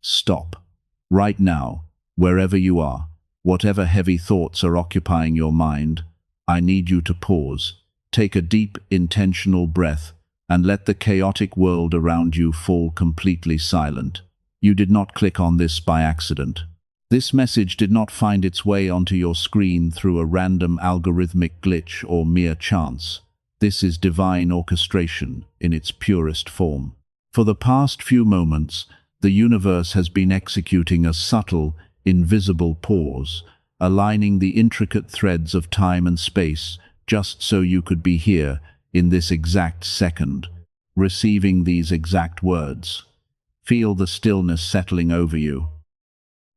Stop. Right now, wherever you are, whatever heavy thoughts are occupying your mind, I need you to pause. Take a deep, intentional breath and let the chaotic world around you fall completely silent. You did not click on this by accident. This message did not find its way onto your screen through a random algorithmic glitch or mere chance. This is divine orchestration in its purest form. For the past few moments, the universe has been executing a subtle, invisible pause, aligning the intricate threads of time and space just so you could be here in this exact second, receiving these exact words. Feel the stillness settling over you.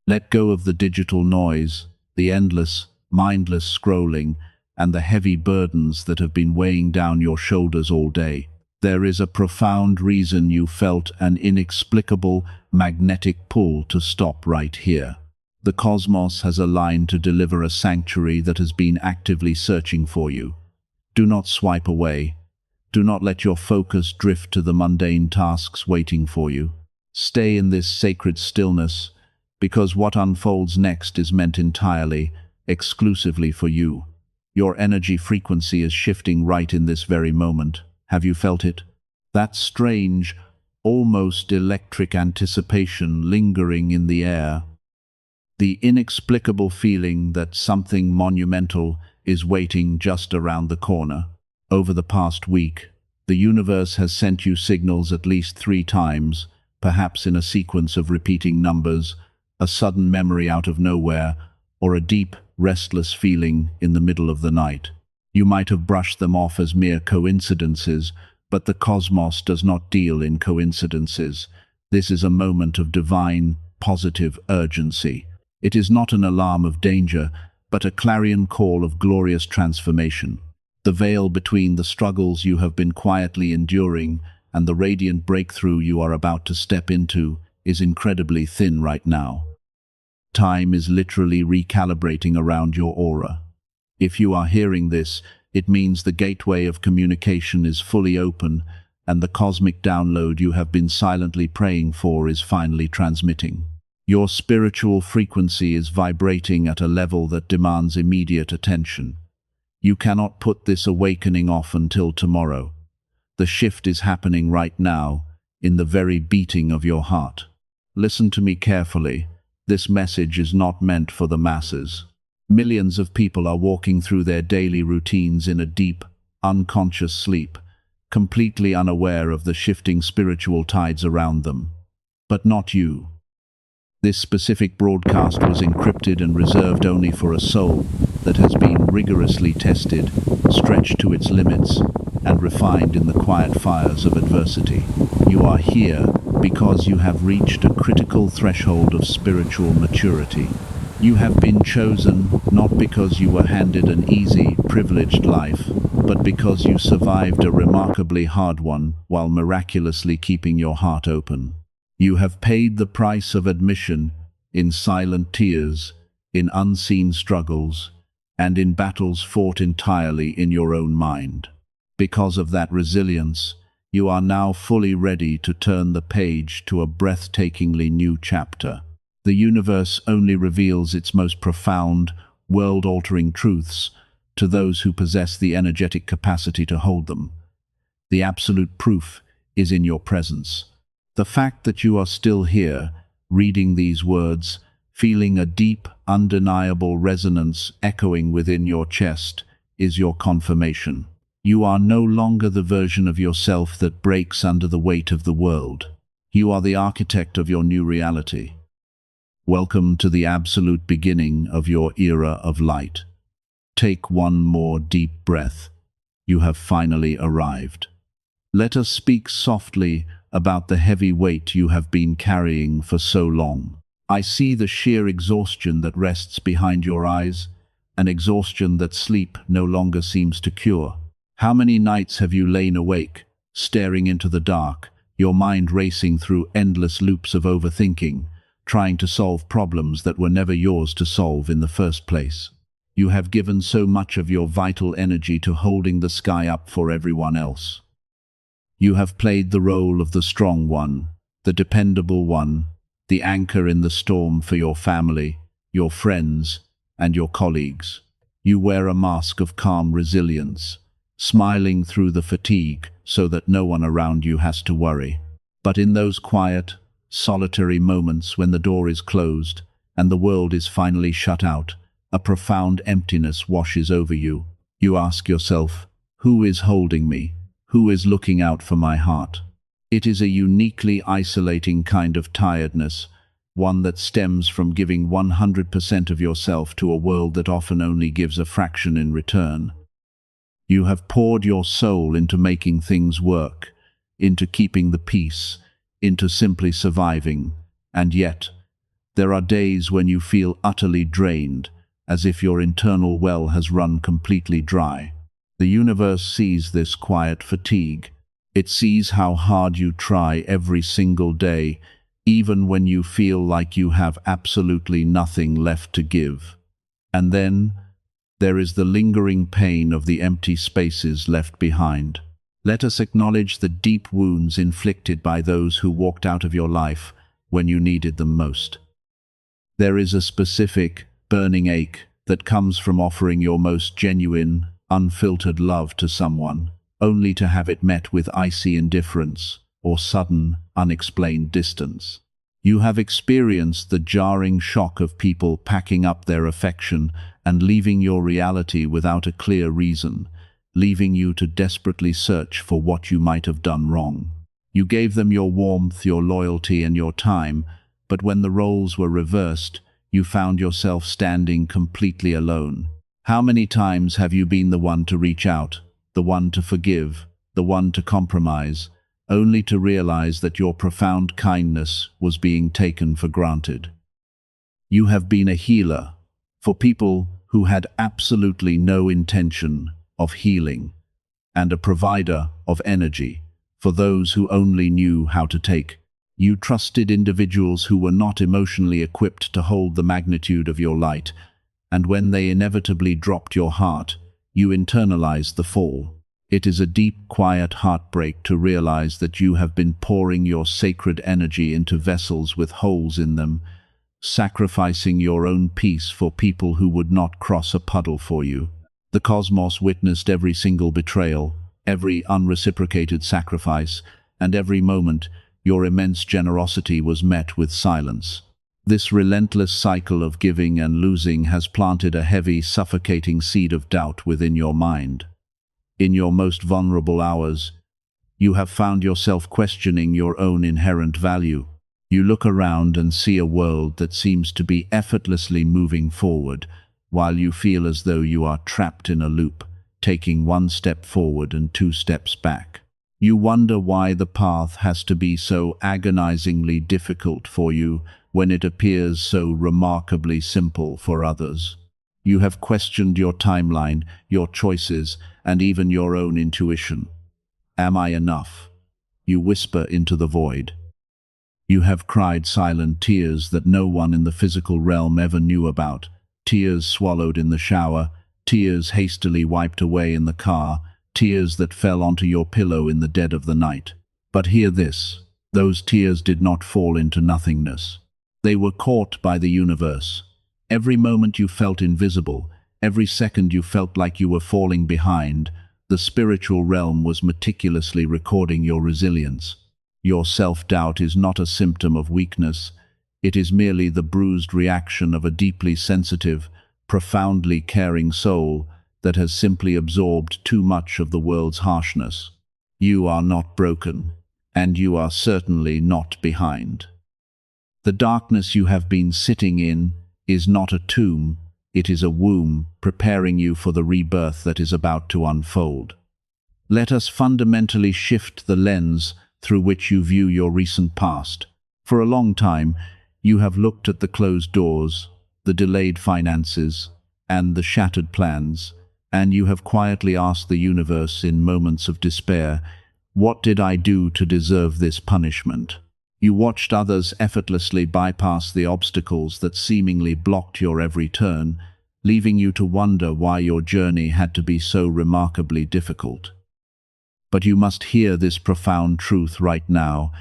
Let go of the digital noise, the endless, mindless scrolling, and the heavy burdens that have been weighing down your shoulders all day. There is a profound reason you felt an inexplicable magnetic pull to stop right here. The cosmos has aligned to deliver a sanctuary that has been actively searching for you. Do not swipe away. Do not let your focus drift to the mundane tasks waiting for you. Stay in this sacred stillness, because what unfolds next is meant entirely, exclusively for you. Your energy frequency is shifting right in this very moment. Have you felt it? That strange, almost electric anticipation lingering in the air. The inexplicable feeling that something monumental is waiting just around the corner. Over the past week, the universe has sent you signals at least 3 times, perhaps in a sequence of repeating numbers, a sudden memory out of nowhere, or a deep, restless feeling in the middle of the night. You might have brushed them off as mere coincidences, but the cosmos does not deal in coincidences. This is a moment of divine, positive urgency. It is not an alarm of danger, but a clarion call of glorious transformation. The veil between the struggles you have been quietly enduring and the radiant breakthrough you are about to step into is incredibly thin right now. Time is literally recalibrating around your aura. If you are hearing this, it means the gateway of communication is fully open and the cosmic download you have been silently praying for is finally transmitting. Your spiritual frequency is vibrating at a level that demands immediate attention. You cannot put this awakening off until tomorrow. The shift is happening right now, in the very beating of your heart. Listen to me carefully. This message is not meant for the masses. Millions of people are walking through their daily routines in a deep, unconscious sleep, completely unaware of the shifting spiritual tides around them. But not you. This specific broadcast was encrypted and reserved only for a soul that has been rigorously tested, stretched to its limits, and refined in the quiet fires of adversity. You are here because you have reached a critical threshold of spiritual maturity. You have been chosen not because you were handed an easy, privileged life, but because you survived a remarkably hard one while miraculously keeping your heart open. You have paid the price of admission in silent tears, in unseen struggles, and in battles fought entirely in your own mind. Because of that resilience, you are now fully ready to turn the page to a breathtakingly new chapter. The universe only reveals its most profound, world-altering truths to those who possess the energetic capacity to hold them. The absolute proof is in your presence. The fact that you are still here, reading these words, feeling a deep, undeniable resonance echoing within your chest, is your confirmation. You are no longer the version of yourself that breaks under the weight of the world. You are the architect of your new reality. Welcome to the absolute beginning of your era of light. Take one more deep breath. You have finally arrived. Let us speak softly about the heavy weight you have been carrying for so long. I see the sheer exhaustion that rests behind your eyes, an exhaustion that sleep no longer seems to cure. How many nights have you lain awake, staring into the dark, your mind racing through endless loops of overthinking, trying to solve problems that were never yours to solve in the first place? You have given so much of your vital energy to holding the sky up for everyone else. You have played the role of the strong one, the dependable one, the anchor in the storm for your family, your friends, and your colleagues. You wear a mask of calm resilience, smiling through the fatigue so that no one around you has to worry. But in those quiet, solitary moments when the door is closed and the world is finally shut out, a profound emptiness washes over you. You ask yourself, who is holding me? Who is looking out for my heart? It is a uniquely isolating kind of tiredness, one that stems from giving 100% of yourself to a world that often only gives a fraction in return. You have poured your soul into making things work, into keeping the peace, into simply surviving, and yet, there are days when you feel utterly drained, as if your internal well has run completely dry. The universe sees this quiet fatigue. It sees how hard you try every single day, even when you feel like you have absolutely nothing left to give. And then, there is the lingering pain of the empty spaces left behind. Let us acknowledge the deep wounds inflicted by those who walked out of your life when you needed them most. There is a specific, burning ache that comes from offering your most genuine, unfiltered love to someone, only to have it met with icy indifference or sudden, unexplained distance. You have experienced the jarring shock of people packing up their affection and leaving your reality without a clear reason, leaving you to desperately search for what you might have done wrong. You gave them your warmth, your loyalty, and your time, but when the roles were reversed, you found yourself standing completely alone. How many times have you been the one to reach out, the one to forgive, the one to compromise, only to realize that your profound kindness was being taken for granted? You have been a healer for people who had absolutely no intention of healing, and a provider of energy for those who only knew how to take. You trusted individuals who were not emotionally equipped to hold the magnitude of your light, and when they inevitably dropped your heart, you internalized the fall. It is a deep, quiet heartbreak to realize that you have been pouring your sacred energy into vessels with holes in them, sacrificing your own peace for people who would not cross a puddle for you. The cosmos witnessed every single betrayal, every unreciprocated sacrifice, and every moment your immense generosity was met with silence. This relentless cycle of giving and losing has planted a heavy, suffocating seed of doubt within your mind. In your most vulnerable hours, you have found yourself questioning your own inherent value. You look around and see a world that seems to be effortlessly moving forward, while you feel as though you are trapped in a loop, taking one step forward and 2 steps back. You wonder why the path has to be so agonizingly difficult for you when it appears so remarkably simple for others. You have questioned your timeline, your choices, and even your own intuition. Am I enough? You whisper into the void. You have cried silent tears that no one in the physical realm ever knew about, tears swallowed in the shower, tears hastily wiped away in the car, tears that fell onto your pillow in the dead of the night. But hear this, those tears did not fall into nothingness. They were caught by the universe. Every moment you felt invisible, every second you felt like you were falling behind, the spiritual realm was meticulously recording your resilience. Your self-doubt is not a symptom of weakness. It is merely the bruised reaction of a deeply sensitive, profoundly caring soul that has simply absorbed too much of the world's harshness. You are not broken, and you are certainly not behind. The darkness you have been sitting in is not a tomb, it is a womb preparing you for the rebirth that is about to unfold. Let us fundamentally shift the lens through which you view your recent past. For a long time, you have looked at the closed doors, the delayed finances, and the shattered plans, and you have quietly asked the universe in moments of despair, what did I do to deserve this punishment? You watched others effortlessly bypass the obstacles that seemingly blocked your every turn, leaving you to wonder why your journey had to be so remarkably difficult. But you must hear this profound truth right now.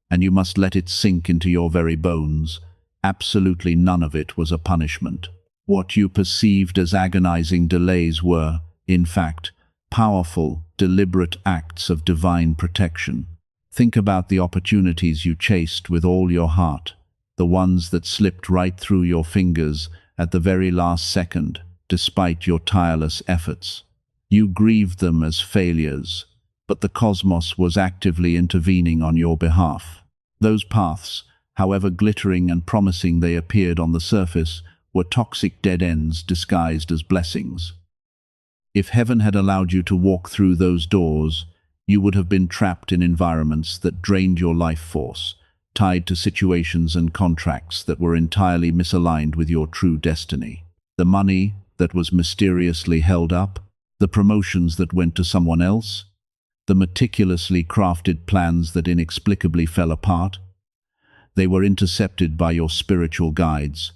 and you must let it sink into your very bones. Absolutely none of it was a punishment. What you perceived as agonizing delays were, in fact, powerful, deliberate acts of divine protection. Think about the opportunities you chased with all your heart, the ones that slipped right through your fingers at the very last second, despite your tireless efforts. You grieved them as failures, but the cosmos was actively intervening on your behalf. Those paths, however glittering and promising they appeared on the surface, were toxic dead ends disguised as blessings. If heaven had allowed you to walk through those doors, you would have been trapped in environments that drained your life force, tied to situations and contracts that were entirely misaligned with your true destiny. The money that was mysteriously held up, the promotions that went to someone else, the meticulously crafted plans that inexplicably fell apart, they were intercepted by your spiritual guides.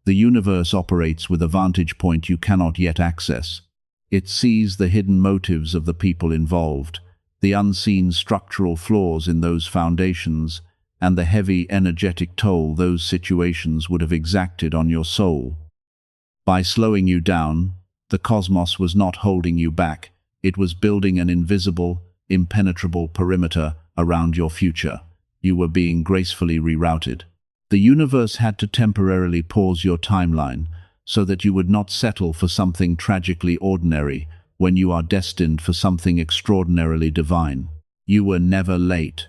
The universe operates with a vantage point you cannot yet access. It sees the hidden motives of the people involved, the unseen structural flaws in those foundations, and the heavy energetic toll those situations would have exacted on your soul. By slowing you down, the cosmos was not holding you back. It was building an invisible, impenetrable perimeter around your future. You were being gracefully rerouted. The universe had to temporarily pause your timeline so that you would not settle for something tragically ordinary when you are destined for something extraordinarily divine. You were never late.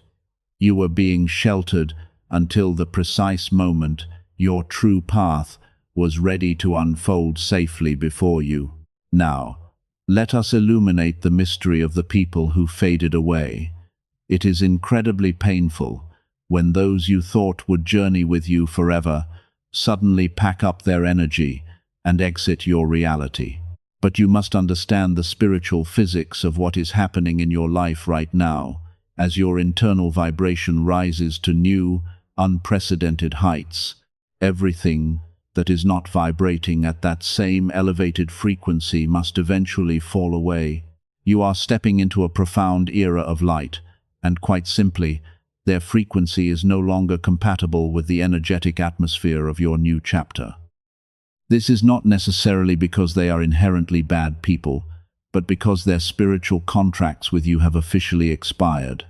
You were being sheltered until the precise moment your true path was ready to unfold safely before you. Now, let us illuminate the mystery of the people who faded away. It is incredibly painful when those you thought would journey with you forever suddenly pack up their energy and exit your reality. But you must understand the spiritual physics of what is happening in your life right now, as your internal vibration rises to new, unprecedented heights. Everything that is not vibrating at that same elevated frequency must eventually fall away. You are stepping into a profound era of light, and quite simply, their frequency is no longer compatible with the energetic atmosphere of your new chapter. This is not necessarily because they are inherently bad people, but because their spiritual contracts with you have officially expired.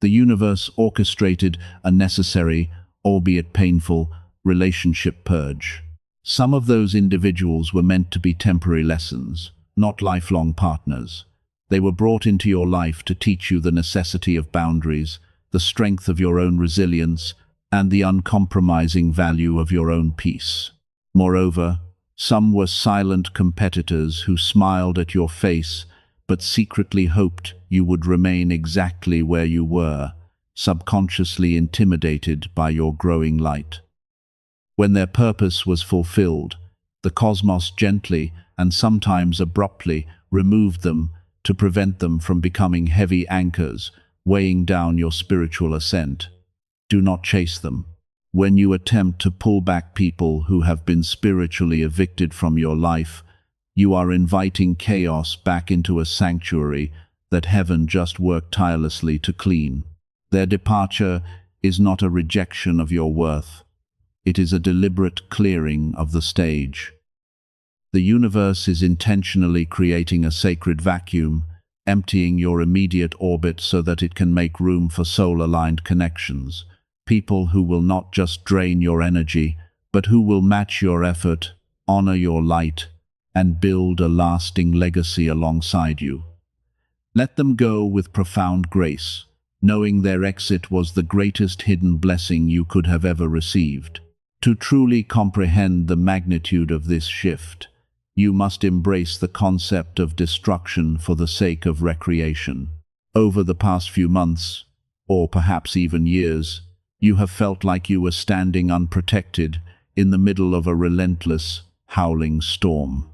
The universe orchestrated a necessary, albeit painful, relationship purge. Some of those individuals were meant to be temporary lessons, not lifelong partners. They were brought into your life to teach you the necessity of boundaries, the strength of your own resilience, and the uncompromising value of your own peace. Moreover, some were silent competitors who smiled at your face but secretly hoped you would remain exactly where you were, subconsciously intimidated by your growing light. When their purpose was fulfilled, the cosmos gently and sometimes abruptly removed them to prevent them from becoming heavy anchors, weighing down your spiritual ascent. Do not chase them. When you attempt to pull back people who have been spiritually evicted from your life, you are inviting chaos back into a sanctuary that heaven just worked tirelessly to clean. Their departure is not a rejection of your worth. It is a deliberate clearing of the stage. The universe is intentionally creating a sacred vacuum, emptying your immediate orbit so that it can make room for soul-aligned connections. People who will not just drain your energy, but who will match your effort, honor your light, and build a lasting legacy alongside you. Let them go with profound grace, knowing their exit was the greatest hidden blessing you could have ever received. To truly comprehend the magnitude of this shift, you must embrace the concept of destruction for the sake of recreation. Over the past few months, or perhaps even years, you have felt like you were standing unprotected in the middle of a relentless, howling storm.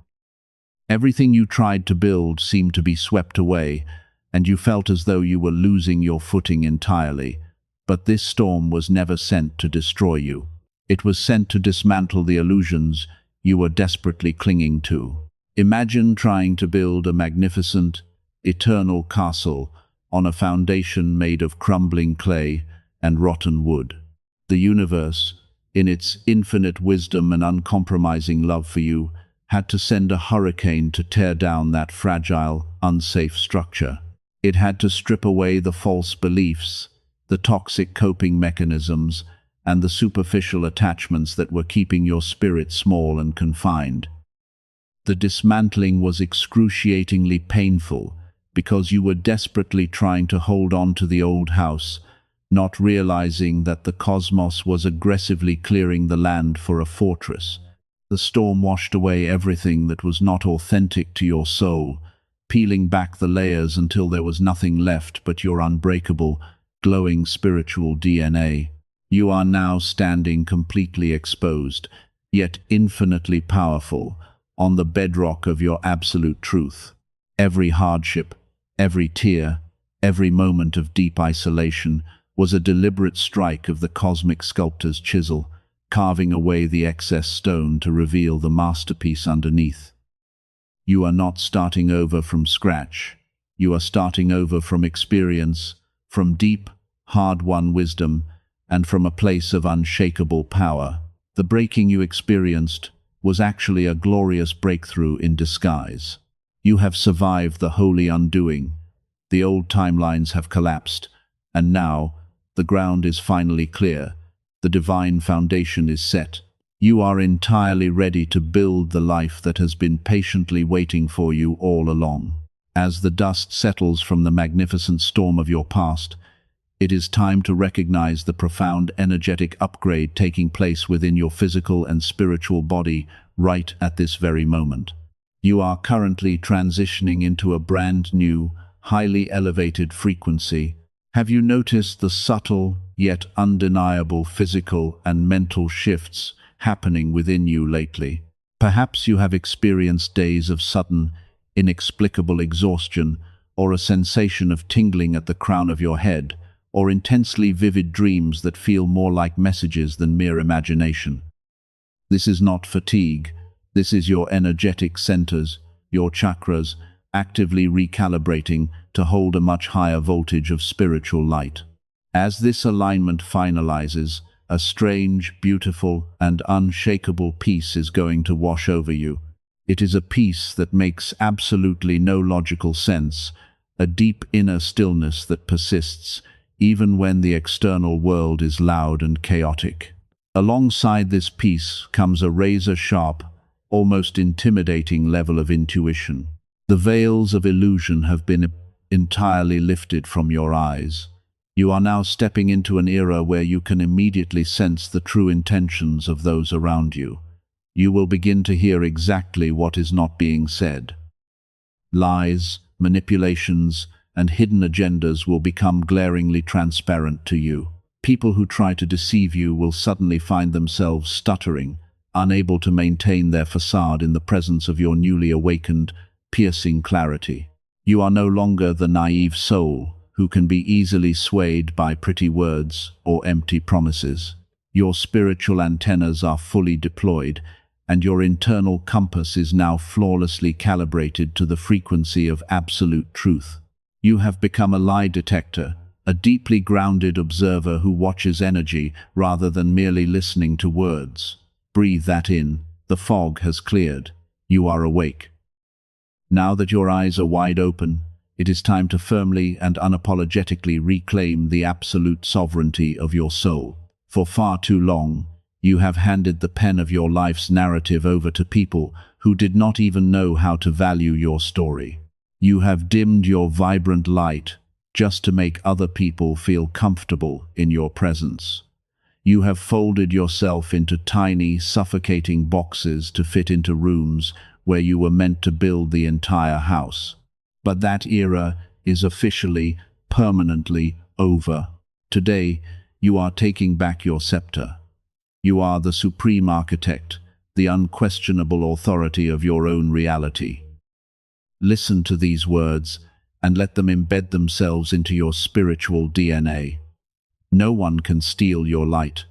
Everything you tried to build seemed to be swept away, and you felt as though you were losing your footing entirely. But this storm was never sent to destroy you. It was sent to dismantle the illusions you were desperately clinging to. Imagine trying to build a magnificent, eternal castle on a foundation made of crumbling clay, and rotten wood. The universe, in its infinite wisdom and uncompromising love for you, had to send a hurricane to tear down that fragile, unsafe structure. It had to strip away the false beliefs, the toxic coping mechanisms, and the superficial attachments that were keeping your spirit small and confined. The dismantling was excruciatingly painful because you were desperately trying to hold on to the old house, not realizing that the cosmos was aggressively clearing the land for a fortress. The storm washed away everything that was not authentic to your soul, peeling back the layers until there was nothing left but your unbreakable, glowing spiritual DNA. You are now standing completely exposed, yet infinitely powerful, on the bedrock of your absolute truth. Every hardship, every tear, every moment of deep isolation was a deliberate strike of the cosmic sculptor's chisel, carving away the excess stone to reveal the masterpiece underneath. You are not starting over from scratch. You are starting over from experience, from deep, hard-won wisdom, and from a place of unshakable power. The breaking you experienced was actually a glorious breakthrough in disguise. You have survived the holy undoing. The old timelines have collapsed, and now the ground is finally clear. The divine foundation is set. You are entirely ready to build the life that has been patiently waiting for you all along. As the dust settles from the magnificent storm of your past, it is time to recognize the profound energetic upgrade taking place within your physical and spiritual body right at this very moment. You are currently transitioning into a brand new, highly elevated frequency. Have you noticed the subtle, yet undeniable physical and mental shifts happening within you lately? Perhaps you have experienced days of sudden, inexplicable exhaustion, or a sensation of tingling at the crown of your head, or intensely vivid dreams that feel more like messages than mere imagination. This is not fatigue. This is your energetic centers, your chakras, actively recalibrating to hold a much higher voltage of spiritual light. As this alignment finalizes, a strange, beautiful, and unshakable peace is going to wash over you. It is a peace that makes absolutely no logical sense, a deep inner stillness that persists, even when the external world is loud and chaotic. Alongside this peace comes a razor-sharp, almost intimidating level of intuition. The veils of illusion have been entirely lifted from your eyes. You are now stepping into an era where you can immediately sense the true intentions of those around you. You will begin to hear exactly what is not being said. Lies, manipulations, and hidden agendas will become glaringly transparent to you. People who try to deceive you will suddenly find themselves stuttering, unable to maintain their facade in the presence of your newly awakened, piercing clarity. You are no longer the naive soul who can be easily swayed by pretty words or empty promises. Your spiritual antennas are fully deployed, and your internal compass is now flawlessly calibrated to the frequency of absolute truth. You have become a lie detector, a deeply grounded observer who watches energy rather than merely listening to words. Breathe that in. The fog has cleared. You are awake. Now that your eyes are wide open, it is time to firmly and unapologetically reclaim the absolute sovereignty of your soul. For far too long, you have handed the pen of your life's narrative over to people who did not even know how to value your story. You have dimmed your vibrant light just to make other people feel comfortable in your presence. You have folded yourself into tiny, suffocating boxes to fit into rooms where you were meant to build the entire house. But that era is officially, permanently over. Today, you are taking back your scepter. You are the supreme architect, the unquestionable authority of your own reality. Listen to these words and let them embed themselves into your spiritual DNA. No one can steal your light.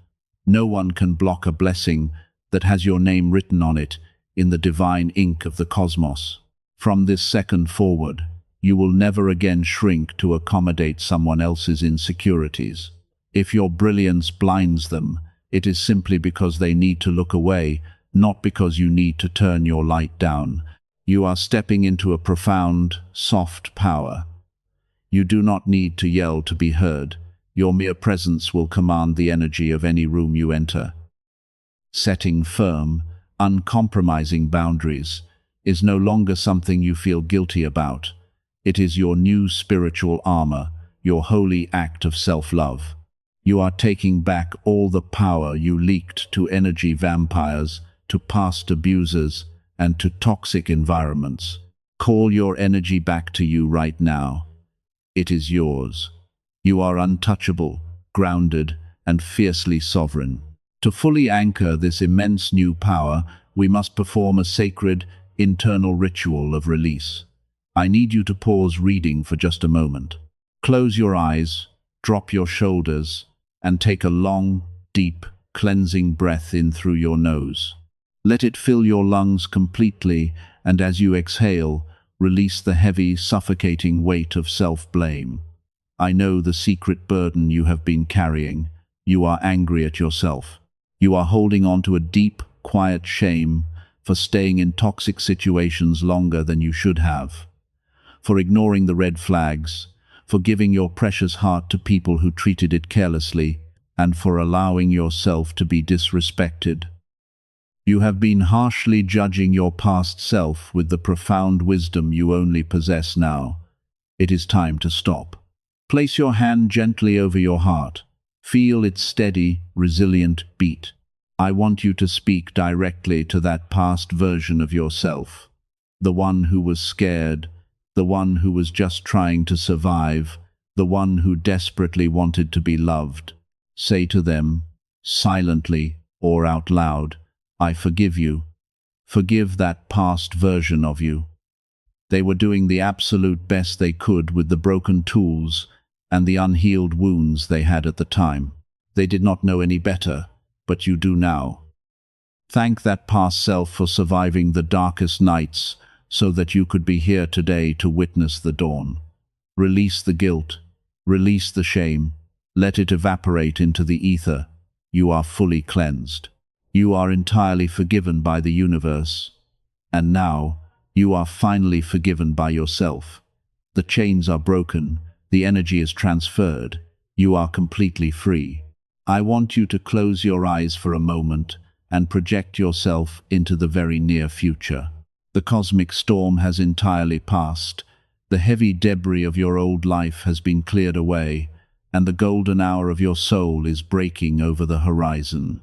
No one can block a blessing that has your name written on it in the divine ink of the cosmos. From this second forward, you will never again shrink to accommodate someone else's insecurities. If your brilliance blinds them, it is simply because they need to look away, not because you need to turn your light down. You are stepping into a profound, soft power. You do not need to yell to be heard. Your mere presence will command the energy of any room you enter. Setting firm, uncompromising boundaries is no longer something you feel guilty about. It is your new spiritual armor, your holy act of self-love. You are taking back all the power you leaked to energy vampires, to past abusers, and to toxic environments. Call your energy back to you right now. It is yours. You are untouchable, grounded, and fiercely sovereign. To fully anchor this immense new power, we must perform a sacred, internal ritual of release. I need you to pause reading for just a moment. Close your eyes, drop your shoulders, and take a long, deep, cleansing breath in through your nose. Let it fill your lungs completely, and as you exhale, release the heavy, suffocating weight of self-blame. I know the secret burden you have been carrying. You are angry at yourself. You are holding on to a deep, quiet shame for staying in toxic situations longer than you should have, for ignoring the red flags, for giving your precious heart to people who treated it carelessly, and for allowing yourself to be disrespected. You have been harshly judging your past self with the profound wisdom you only possess now. It is time to stop. Place your hand gently over your heart. Feel its steady, resilient beat. I want you to speak directly to that past version of yourself. The one who was scared, the one who was just trying to survive, the one who desperately wanted to be loved. Say to them, silently or out loud, I forgive you. Forgive that past version of you. They were doing the absolute best they could with the broken tools and the unhealed wounds they had at the time. They did not know any better, but you do now. Thank that past self for surviving the darkest nights so that you could be here today to witness the dawn. Release the guilt, release the shame, let it evaporate into the ether. You are fully cleansed. You are entirely forgiven by the universe. And now, you are finally forgiven by yourself. The chains are broken, the energy is transferred, you are completely free. I want you to close your eyes for a moment and project yourself into the very near future. The cosmic storm has entirely passed. The heavy debris of your old life has been cleared away, and the golden hour of your soul is breaking over the horizon.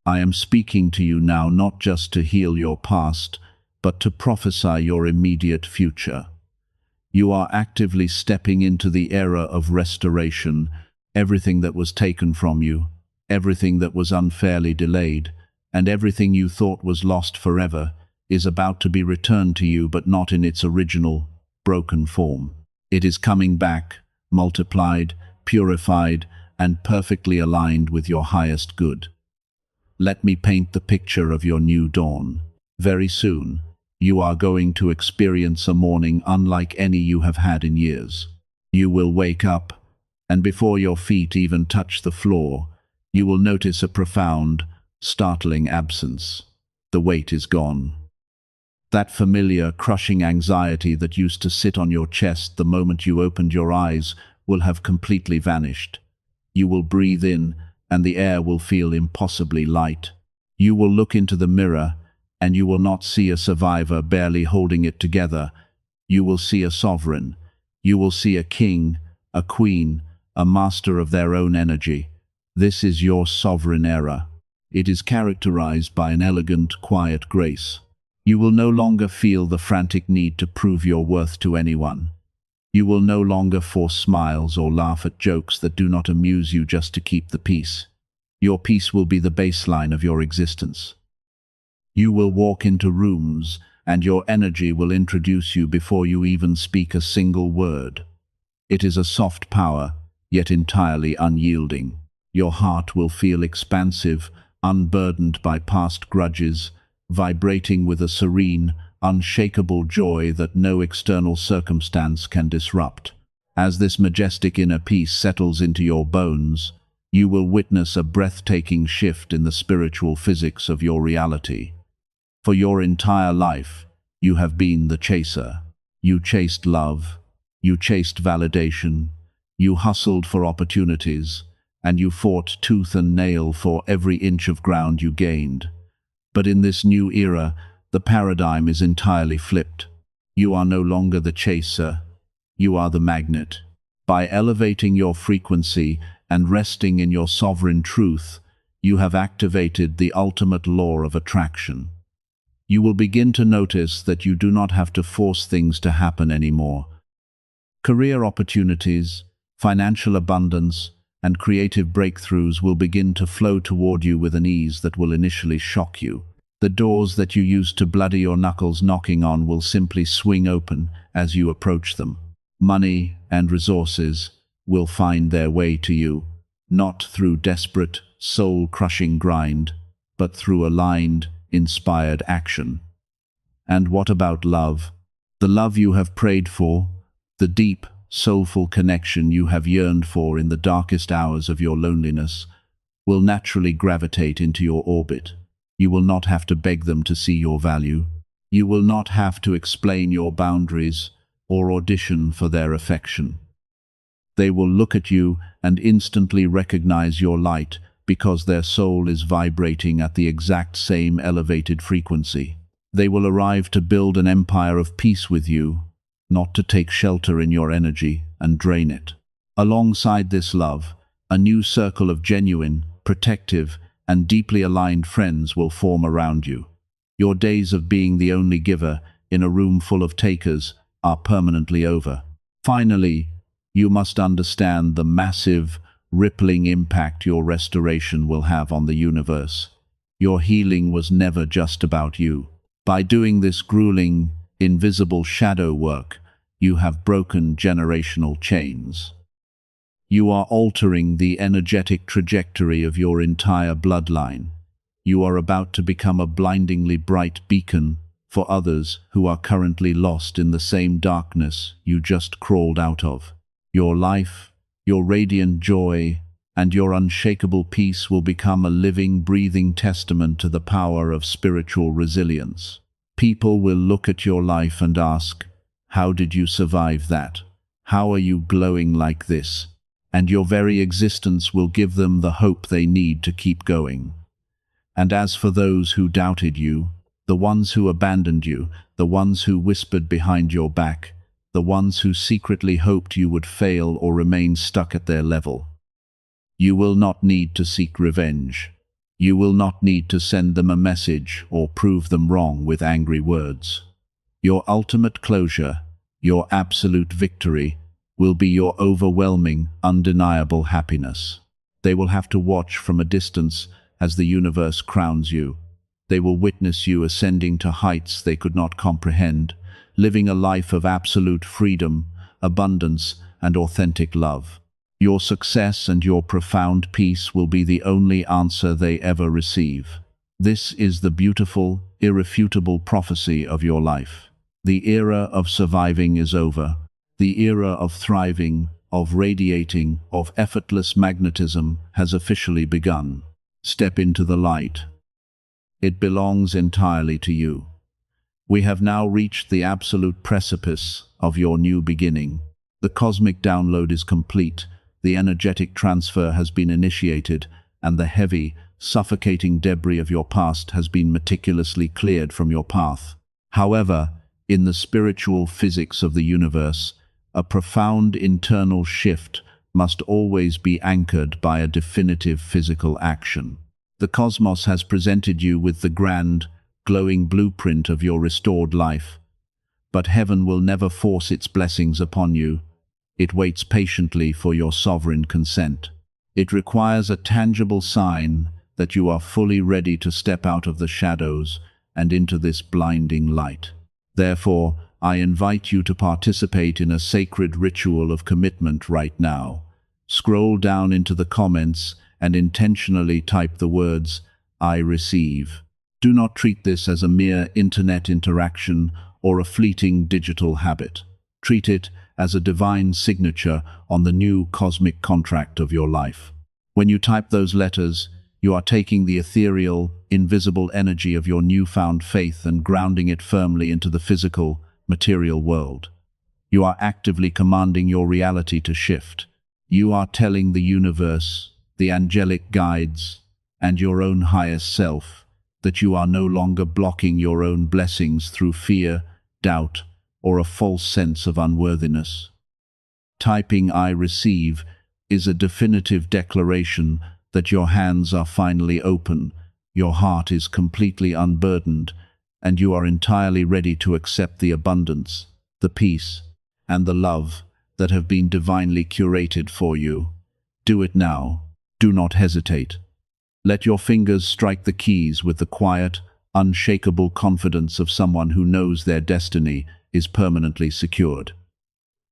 I am speaking to you now not just to heal your past, but to prophesy your immediate future. You are actively stepping into the era of restoration. Everything that was taken from you, everything that was unfairly delayed, and everything you thought was lost forever is about to be returned to you, but not in its original, broken form. It is coming back, multiplied, purified, and perfectly aligned with your highest good. Let me paint the picture of your new dawn. Very soon, you are going to experience a morning unlike any you have had in years. You will wake up, and before your feet even touch the floor, you will notice a profound, startling absence. The weight is gone. That familiar, crushing anxiety that used to sit on your chest the moment you opened your eyes will have completely vanished. You will breathe in, and the air will feel impossibly light. You will look into the mirror, and you will not see a survivor barely holding it together. You will see a sovereign. You will see a king, a queen, a master of their own energy. This is your sovereign era. It is characterized by an elegant, quiet grace. You will no longer feel the frantic need to prove your worth to anyone. You will no longer force smiles or laugh at jokes that do not amuse you just to keep the peace. Your peace will be the baseline of your existence. You will walk into rooms, and your energy will introduce you before you even speak a single word. It is a soft power, yet entirely unyielding. Your heart will feel expansive, unburdened by past grudges, vibrating with a serene, unshakable joy that no external circumstance can disrupt. As this majestic inner peace settles into your bones, you will witness a breathtaking shift in the spiritual physics of your reality. For your entire life, you have been the chaser. You chased love, you chased validation, you hustled for opportunities, and you fought tooth and nail for every inch of ground you gained. But in this new era, the paradigm is entirely flipped. You are no longer the chaser, you are the magnet. By elevating your frequency and resting in your sovereign truth, you have activated the ultimate law of attraction. You will begin to notice that you do not have to force things to happen anymore. Career opportunities, financial abundance, and creative breakthroughs will begin to flow toward you with an ease that will initially shock you. The doors that you used to bloody your knuckles knocking on will simply swing open as you approach them. Money and resources will find their way to you, not through desperate, soul-crushing grind, but through aligned, inspired action. And what about love? The love you have prayed for, the deep, soulful connection you have yearned for in the darkest hours of your loneliness, will naturally gravitate into your orbit. You will not have to beg them to see your value. You will not have to explain your boundaries or audition for their affection. They will look at you and instantly recognize your light because their soul is vibrating at the exact same elevated frequency. They will arrive to build an empire of peace with you, not to take shelter in your energy and drain it. Alongside this love, a new circle of genuine, protective, and deeply aligned friends will form around you. Your days of being the only giver in a room full of takers are permanently over. Finally, you must understand the massive, rippling impact your restoration will have on the universe. Your healing was never just about you. By doing this grueling, invisible shadow work, you have broken generational chains. You are altering the energetic trajectory of your entire bloodline. You are about to become a blindingly bright beacon for others who are currently lost in the same darkness you just crawled out of. Your life, your radiant joy, and your unshakable peace will become a living, breathing testament to the power of spiritual resilience. People will look at your life and ask, "How did you survive that? How are you glowing like this?" And your very existence will give them the hope they need to keep going. And as for those who doubted you, the ones who abandoned you, the ones who whispered behind your back, the ones who secretly hoped you would fail or remain stuck at their level, you will not need to seek revenge. You will not need to send them a message or prove them wrong with angry words. Your ultimate closure, your absolute victory, will be your overwhelming, undeniable happiness. They will have to watch from a distance as the universe crowns you. They will witness you ascending to heights they could not comprehend, living a life of absolute freedom, abundance, and authentic love. Your success and your profound peace will be the only answer they ever receive. This is the beautiful, irrefutable prophecy of your life. The era of surviving is over. The era of thriving, of radiating, of effortless magnetism has officially begun. Step into the light. It belongs entirely to you. We have now reached the absolute precipice of your new beginning. The cosmic download is complete, the energetic transfer has been initiated, and the heavy, suffocating debris of your past has been meticulously cleared from your path. However, in the spiritual physics of the universe, a profound internal shift must always be anchored by a definitive physical action. The cosmos has presented you with the grand, glowing blueprint of your restored life. But heaven will never force its blessings upon you. It waits patiently for your sovereign consent. It requires a tangible sign that you are fully ready to step out of the shadows and into this blinding light. Therefore, I invite you to participate in a sacred ritual of commitment right now. Scroll down into the comments and intentionally type the words, "I receive." Do not treat this as a mere internet interaction or a fleeting digital habit. Treat it as a divine signature on the new cosmic contract of your life. When you type those letters, you are taking the ethereal, invisible energy of your newfound faith and grounding it firmly into the physical, material world. You are actively commanding your reality to shift. You are telling the universe, the angelic guides, and your own highest self that you are no longer blocking your own blessings through fear, doubt, or a false sense of unworthiness. Typing "I receive" is a definitive declaration that your hands are finally open, your heart is completely unburdened, and you are entirely ready to accept the abundance, the peace, and the love that have been divinely curated for you. Do it now. Do not hesitate. Let your fingers strike the keys with the quiet, unshakable confidence of someone who knows their destiny is permanently secured.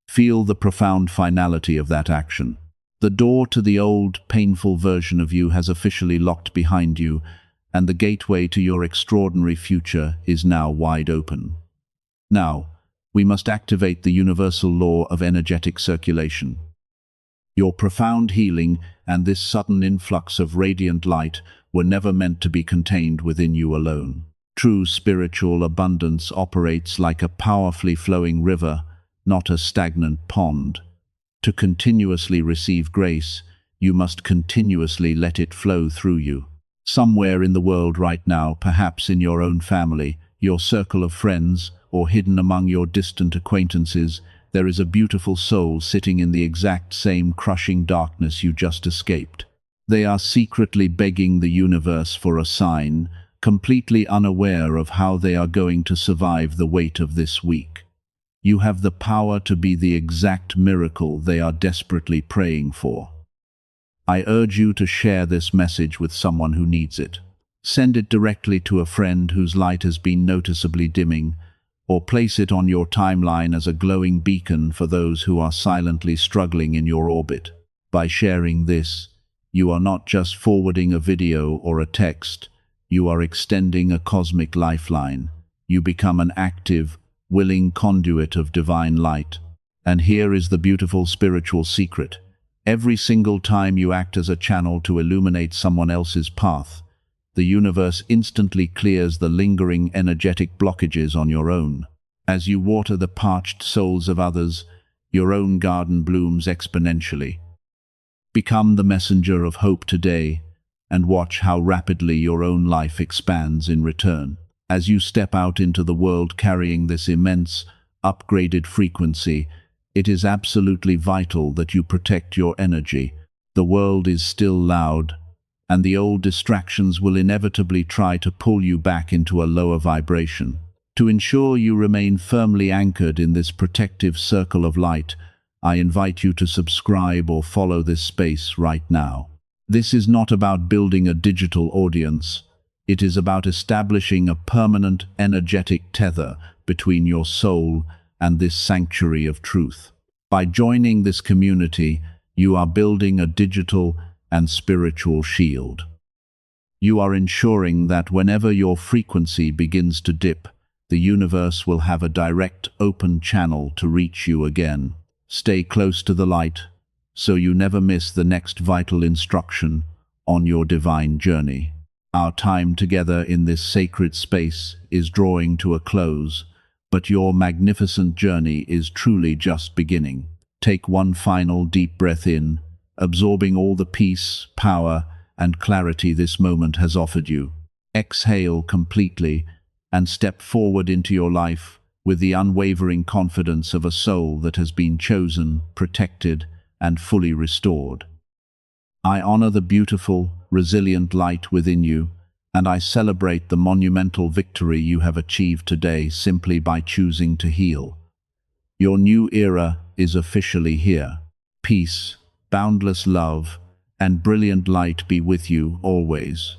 Feel the profound finality of that action. The door to the old, painful version of you has officially locked behind you, and the gateway to your extraordinary future is now wide open. Now, we must activate the universal law of energetic circulation. Your profound healing and this sudden influx of radiant light were never meant to be contained within you alone. True spiritual abundance operates like a powerfully flowing river, not a stagnant pond. To continuously receive grace, you must continuously let it flow through you. Somewhere in the world right now, perhaps in your own family, your circle of friends, or hidden among your distant acquaintances, there is a beautiful soul sitting in the exact same crushing darkness you just escaped. They are secretly begging the universe for a sign, completely unaware of how they are going to survive the weight of this week. You have the power to be the exact miracle they are desperately praying for. I urge you to share this message with someone who needs it. Send it directly to a friend whose light has been noticeably dimming, or place it on your timeline as a glowing beacon for those who are silently struggling in your orbit. By sharing this, you are not just forwarding a video or a text, you are extending a cosmic lifeline. You become an active, willing conduit of divine light. And here is the beautiful spiritual secret. Every single time you act as a channel to illuminate someone else's path, the universe instantly clears the lingering energetic blockages on your own. As you water the parched souls of others, your own garden blooms exponentially. Become the messenger of hope today, and watch how rapidly your own life expands in return. As you step out into the world carrying this immense, upgraded frequency, it is absolutely vital that you protect your energy. The world is still loud, and the old distractions will inevitably try to pull you back into a lower vibration. To ensure you remain firmly anchored in this protective circle of light, I invite you to subscribe or follow this space right now. This is not about building a digital audience. It is about establishing a permanent energetic tether between your soul and this sanctuary of truth. By joining this community, you are building a digital and spiritual shield. You are ensuring that whenever your frequency begins to dip, the universe will have a direct, open channel to reach you again. Stay close to the light, so you never miss the next vital instruction on your divine journey. Our time together in this sacred space is drawing to a close, but your magnificent journey is truly just beginning. Take one final deep breath in, absorbing all the peace, power, and clarity this moment has offered you. Exhale completely and step forward into your life with the unwavering confidence of a soul that has been chosen, protected, and fully restored. I honor the beautiful, resilient light within you, and I celebrate the monumental victory you have achieved today simply by choosing to heal. Your new era is officially here. Peace, boundless love, and brilliant light be with you always.